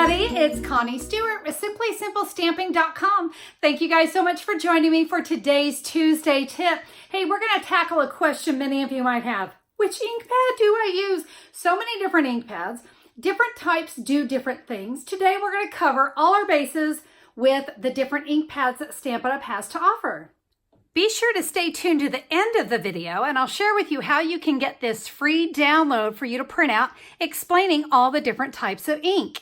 everybody, it's Connie Stewart with SimplySimpleStamping.com. Thank you guys so much for joining me for today's Tuesday tip. Hey, we're going to tackle a question many of you might have. Which ink pad do I use? So many different ink pads. Different types do different things. Today we're going to cover all our bases with the different ink pads that Stampin' Up! Has to offer. Be sure to stay tuned to the end of the video and I'll share with you how you can get this free download for you to print out explaining all the different types of ink.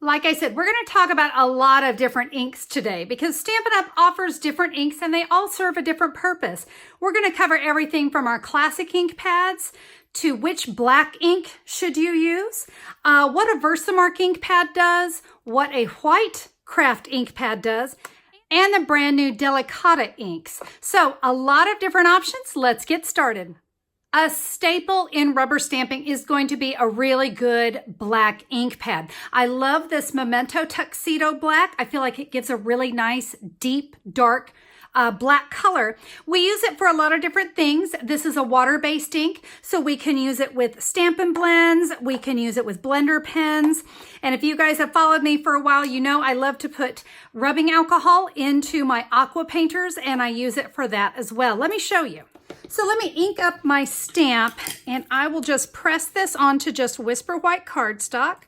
Like I said, we're going to talk about a lot of different inks today because Stampin' Up! Offers different inks and they all serve a different purpose. We're going to cover everything from our classic ink pads to which black ink should you use, what a VersaMark ink pad does, what a white craft ink pad does, and the brand new Delicata inks. So a lot of different options. Let's get started. A staple in rubber stamping is going to be a really good black ink pad. I love this Memento Tuxedo Black. I feel like it gives a really nice, deep, dark black color. We use it for a lot of different things. This is a water-based ink, so we can use it with Stampin' Blends. We can use it with blender pens. And if you guys have followed me for a while, you know I love to put rubbing alcohol into my aqua painters, and I use it for that as well. Let me show you. So let me ink up my stamp, and I will just press this onto just Whisper White cardstock.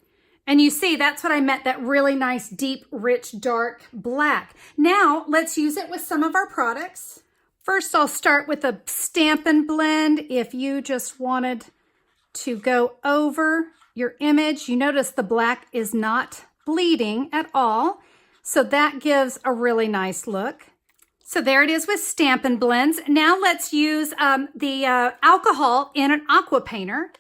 And you see, that's what I meant, that really nice, deep, rich, dark black. Now, let's use it with some of our products. First, I'll start with a Stampin' Blend. If you just wanted to go over your image, you notice the black is not bleeding at all. So that gives a really nice look. So there it is with Stampin' Blends. Now let's use the alcohol in an aqua painter.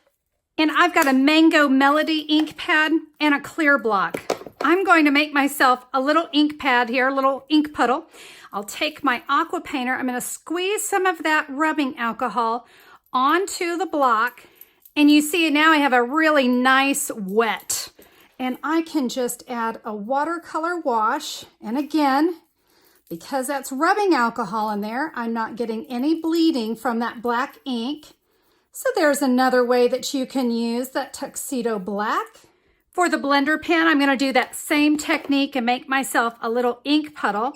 And I've got a Mango Melody ink pad and a clear block. I'm going to make myself a little ink pad here, a little ink puddle. I'll take my aqua painter. I'm going to squeeze some of that rubbing alcohol onto the block. And you see now I have a really nice wet. And I can just add a watercolor wash. And again, because that's rubbing alcohol in there, I'm not getting any bleeding from that black ink. So there's another way that you can use that Tuxedo Black. For the blender pen, I'm going to do that same technique and make myself a little ink puddle.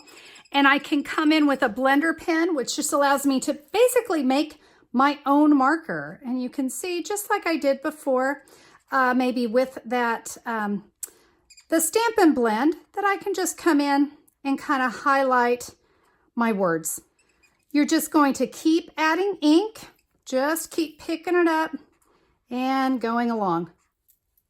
And I can come in with a blender pen, which just allows me to basically make my own marker. And you can see, just like I did before, maybe with that, the Stampin' Blend, that I can just come in and kind of highlight my words. You're just going to keep adding ink. Just keep picking it up and going along.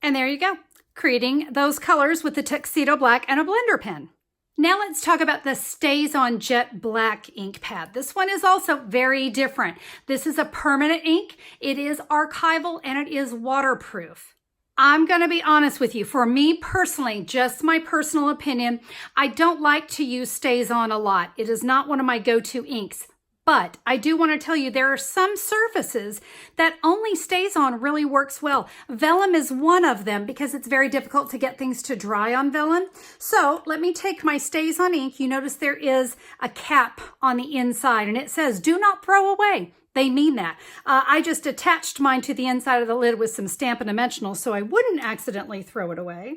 And there you go, creating those colors with the Tuxedo Black and a blender pen. Now let's talk about the StazOn Jet Black ink pad. This one is also very different. This is a permanent ink. It is archival and it is waterproof. I'm going to be honest with you. For me personally, just my personal opinion, I don't like to use StazOn a lot. It is not one of my go-to inks. But I do want to tell you there are some surfaces that only StazOn really works well. Vellum is one of them because it's very difficult to get things to dry on vellum. So let me take my StazOn ink. You notice there is a cap on the inside and it says, do not throw away. They mean that. I just attached mine to the inside of the lid with some Stampin' Dimensional so I wouldn't accidentally throw it away.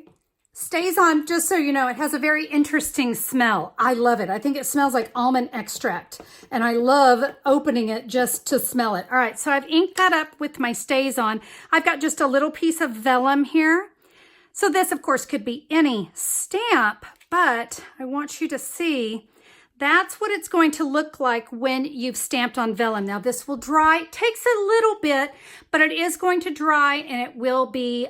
StazOn, just so you know, it has a very interesting smell. I love it. I think it smells like almond extract, and I love opening it just to smell it. All right, so I've inked that up with my StazOn. I've got just a little piece of vellum here. So this, of course, could be any stamp, but I want you to see that's what it's going to look like when you've stamped on vellum. Now, this will dry. It takes a little bit, but it is going to dry, and it will be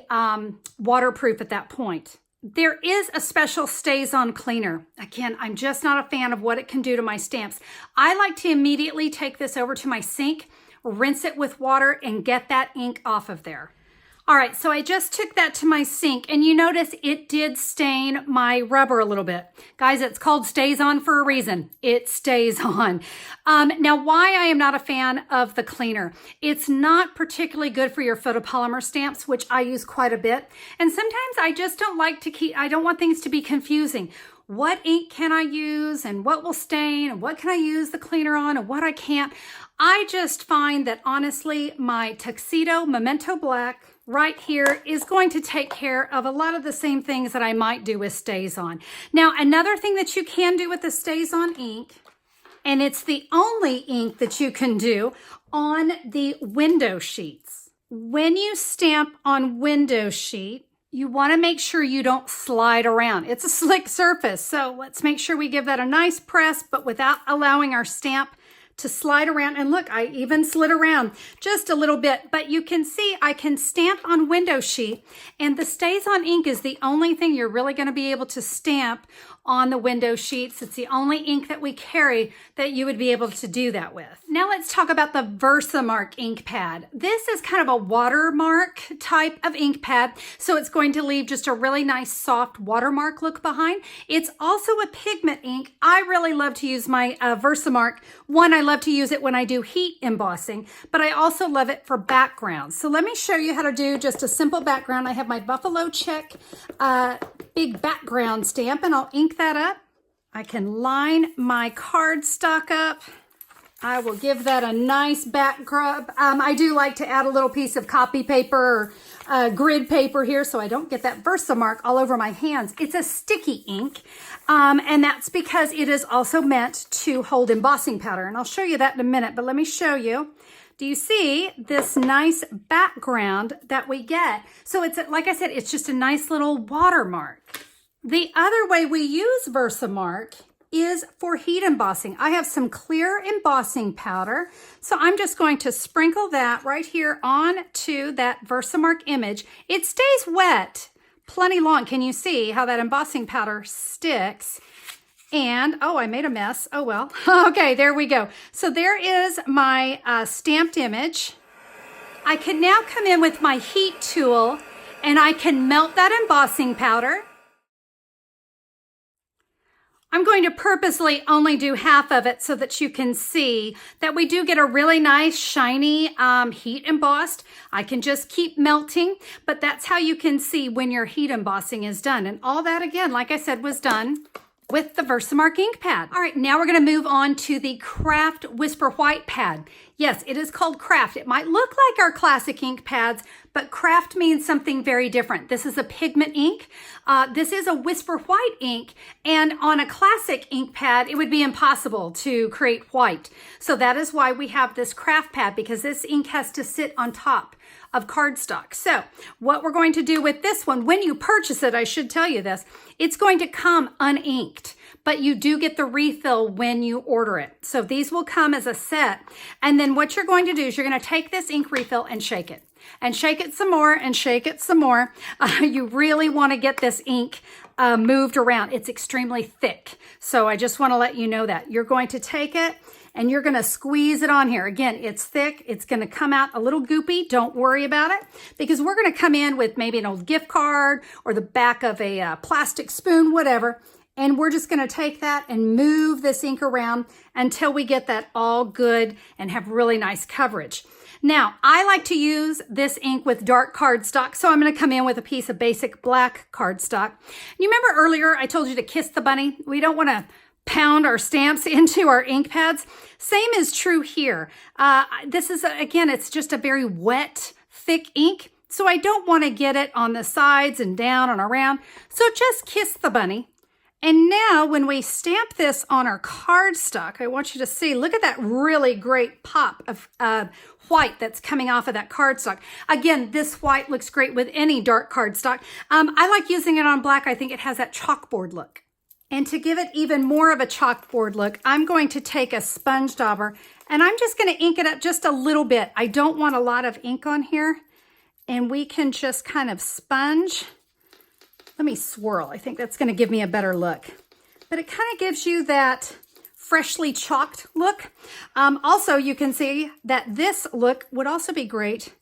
waterproof at that point. There is a special StazOn cleaner. Again, I'm just not a fan of what it can do to my stamps. I like to immediately take this over to my sink, rinse it with water, and get that ink off of there. All right, so I just took that to my sink, and you notice it did stain my rubber a little bit. Guys, it's called StazOn for a reason. It stays on. Now, why I am not a fan of the cleaner. It's not particularly good for your photopolymer stamps, which I use quite a bit. And sometimes I just don't like to I don't want things to be confusing. What ink can I use, and what will stain, and what can I use the cleaner on, and what I can't. I just find that, honestly, my Tuxedo Memento Black right here is going to take care of a lot of the same things that I might do with StazOn. Now, another thing that you can do with the StazOn ink, and it's the only ink that you can do on the window sheets. When you stamp on window sheet, you want to make sure you don't slide around. It's a slick surface, so let's make sure we give that a nice press, but without allowing our stamp to slide around. And look, I even slid around just a little bit, but you can see I can stamp on window sheet, and the StazOn ink is the only thing you're really going to be able to stamp on the window sheets. It's the only ink that we carry that you would be able to do that with. Now let's talk about the VersaMark ink pad. This is kind of a watermark type of ink pad, so it's going to leave just a really nice soft watermark look behind. It's also a pigment ink. I really love to use my VersaMark. One, I love to use it when I do heat embossing, but I also love it for backgrounds. So let me show you how to do just a simple background. I have my buffalo check big background stamp, and I'll ink that up. I can line my cardstock up. I will give that a nice back rub. I do like to add a little piece of copy paper or grid paper here so I don't get that VersaMark all over my hands. It's a sticky ink, and that's because it is also meant to hold embossing powder, and I'll show you that in a minute, but let me show you. Do you see this nice background that we get? So it's, like I said, it's just a nice little watermark. The other way we use VersaMark is for heat embossing. I have some clear embossing powder, so I'm just going to sprinkle that right here onto that VersaMark image. It stays wet plenty long. Can you see how that embossing powder sticks? And, oh, I made a mess. Oh, well. Okay, there we go. So there is my stamped image. I can now come in with my heat tool, and I can melt that embossing powder. I'm going to purposely only do half of it so that you can see that we do get a really nice shiny heat embossed. I can just keep melting, but that's how you can see when your heat embossing is done. And all that, again, like I said, was done with the VersaMark ink pad. All right, now we're going to move on to the Craft Whisper White pad. Yes, it is called Craft. It might look like our classic ink pads, but Craft means something very different. This is a pigment ink. This is a Whisper White ink, and on a classic ink pad, it would be impossible to create white. So that is why we have this Craft pad, because this ink has to sit on top of cardstock. So what we're going to do with this one, when you purchase it, I should tell you this, it's going to come uninked, but you do get the refill when you order it. So these will come as a set. And then what you're going to do is you're going to take this ink refill and shake it. And shake it some more and shake it some more. You really want to get this ink moved around. It's extremely thick. So I just want to let you know that. You're going to take it and you're going to squeeze it on here. Again, it's thick. It's going to come out a little goopy. Don't worry about it, because we're going to come in with maybe an old gift card or the back of a plastic spoon, whatever. And we're just going to take that and move this ink around until we get that all good and have really nice coverage. Now, I like to use this ink with dark cardstock, so I'm going to come in with a piece of basic black cardstock. You remember earlier I told you to kiss the bunny? We don't want to pound our stamps into our ink pads. Same is true here. This is, again, it's just a very wet, thick ink, so I don't want to get it on the sides and down and around. So just kiss the bunny. And now when we stamp this on our cardstock, I want you to see, look at that really great pop of white that's coming off of that cardstock. Again, this white looks great with any dark cardstock. I like using it on black. I think it has that chalkboard look. And to give it even more of a chalkboard look, I'm going to take a sponge dauber and I'm just going to ink it up just a little bit. I don't want a lot of ink on here. And we can just kind of sponge. Let me swirl. I think that's going to give me a better look. But it kind of gives you that freshly chalked look. Also, you can see that this look would also be great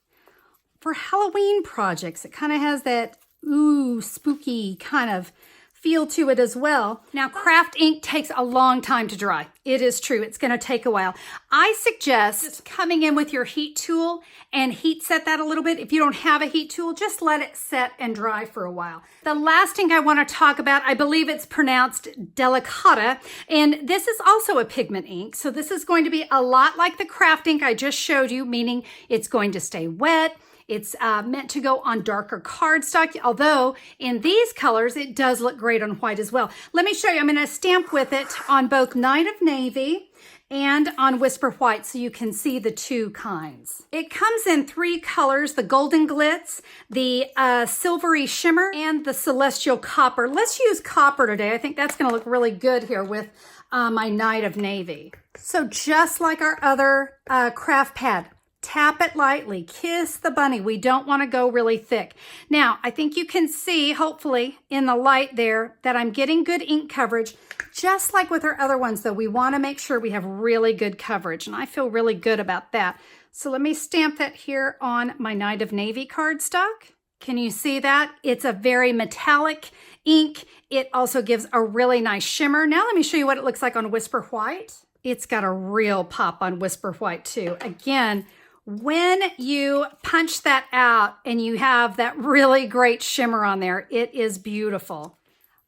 for Halloween projects. It kind of has that, ooh, spooky kind of feel to it as well. Now, craft ink takes a long time to dry. It is true. It's going to take a while. I suggest just coming in with your heat tool and heat set that a little bit. If you don't have a heat tool, just let it set and dry for a while. The last ink I want to talk about, I believe it's pronounced Delicata, and this is also a pigment ink. So this is going to be a lot like the craft ink I just showed you, meaning it's going to stay wet. It's meant to go on darker cardstock, although in these colors, it does look great on white as well. Let me show you. I'm going to stamp with it on both Night of Navy and on Whisper White so you can see the two kinds. It comes in 3 colors, the Golden Glitz, the Silvery Shimmer, and the Celestial Copper. Let's use copper today. I think that's going to look really good here with my Night of Navy. So just like our other craft pad, tap it lightly, kiss the bunny. We don't want to go really thick. Now, I think you can see, hopefully, in the light there, that I'm getting good ink coverage. Just like with our other ones, though, we want to make sure we have really good coverage, and I feel really good about that. So let me stamp that here on my Night of Navy cardstock. Can you see that? It's a very metallic ink. It also gives a really nice shimmer. Now let me show you what it looks like on Whisper White. It's got a real pop on Whisper White, too. Again, when you punch that out and you have that really great shimmer on there, it is beautiful.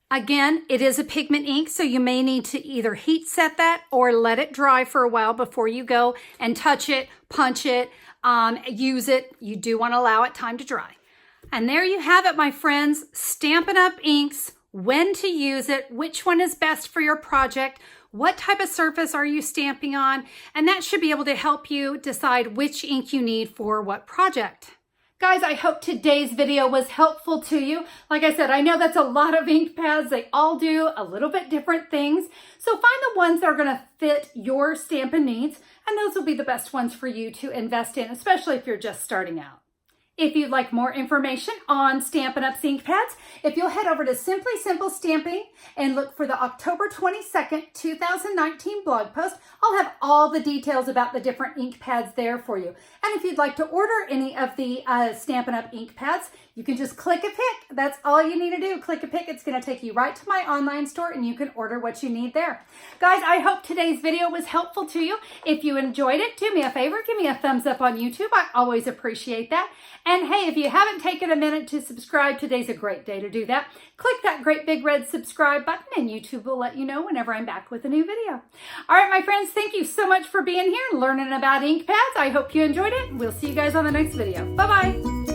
Again, it is a pigment ink, so you may need to either heat set that or let it dry for a while before you go and touch it, punch it, use it. You do want to allow it time to dry. And there you have it, my friends. Stampin' Up! Inks, when to use it, which one is best for your project, what type of surface are you stamping on, and that should be able to help you decide which ink you need for what project. Guys, I hope today's video was helpful to you. Like I said, I know that's a lot of ink pads. They all do a little bit different things. So find the ones that are going to fit your stamping needs, and those will be the best ones for you to invest in, especially if you're just starting out. If you'd like more information on Stampin' Up's ink pads, if you'll head over to Simply Simple Stamping and look for the October 22nd, 2019 blog post, I'll have all the details about the different ink pads there for you. And if you'd like to order any of the Stampin' Up ink pads, you can just click a pick. That's all you need to do. Click a pick. It's going to take you right to my online store and you can order what you need there. Guys, I hope today's video was helpful to you. If you enjoyed it, do me a favor. Give me a thumbs up on YouTube. I always appreciate that. And hey, if you haven't taken a minute to subscribe, today's a great day to do that. Click that great big red subscribe button and YouTube will let you know whenever I'm back with a new video. All right, my friends, thank you so much for being here and learning about ink pads. I hope you enjoyed it. We'll see you guys on the next video. Bye-bye.